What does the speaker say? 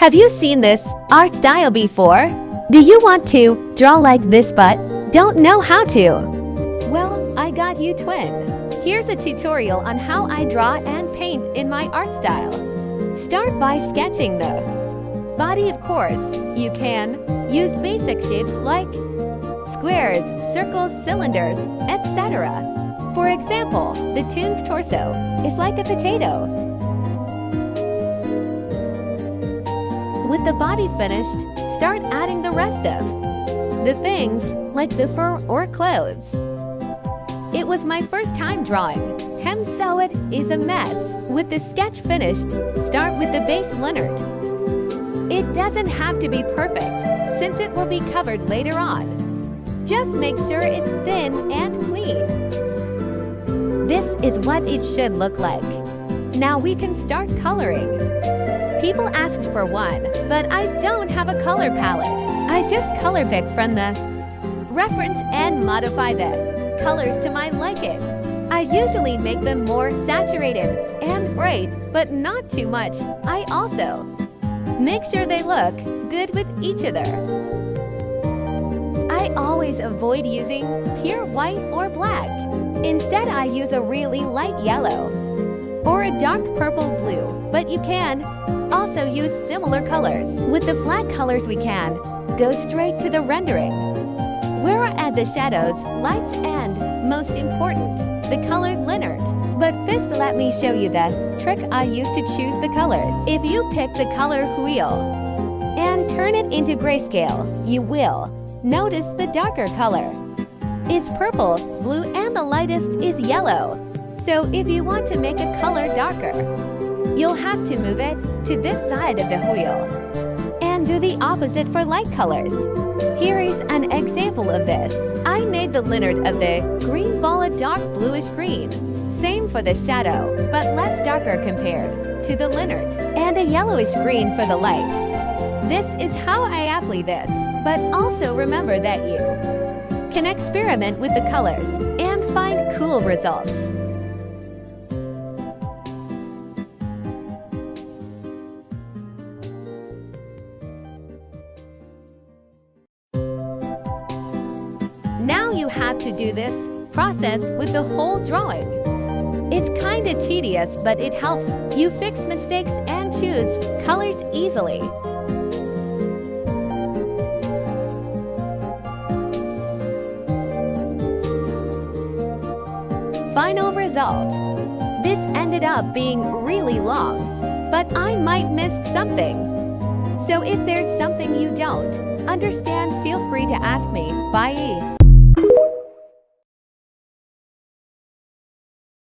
Have you seen this art style before? Do you want to draw like this but don't know how to? Well, I got you twin. Here's a tutorial on how I draw and paint in my art style. Start by sketching the body, of course. You can use basic shapes like squares, circles, cylinders, etc. For example, the toon's torso is like a potato. With the body finished, start adding the rest of the things, like the fur or clothes. It was my first time drawing, so it is a mess. With the sketch finished, start with the base liner. It doesn't have to be perfect, since it will be covered later on. Just make sure it's thin and clean. This is what it should look like. Now we can start coloring. People asked for one, but I don't have a color palette. I just color pick from the reference and modify the colors to my liking. I usually make them more saturated and bright, but not too much. I also make sure they look good with each other. I always avoid using pure white or black. Instead, I use a really light yellow or a dark purple blue, but you can also use similar colors. With the flat colors we can go straight to the rendering, where I add the shadows, lights, and, most important, the colored liner. But first let me show you the trick I use to choose the colors. If you pick the color wheel and turn it into grayscale, you will notice the darker color is purple, blue, and the lightest is yellow. So if you want to make a color darker, you'll have to move it to this side of the wheel and do the opposite for light colors. Here is an example of this. I made the liner of the green ball a dark bluish green. Same for the shadow, but less darker compared to the liner, and a yellowish green for the light. This is how I apply this, but also remember that you can experiment with the colors and find cool results. Now you have to do this process with the whole drawing. It's kinda tedious, but it helps you fix mistakes and choose colors easily. Final result. This ended up being really long, but I might miss something. So if there's something you don't understand, feel free to ask me. Bye.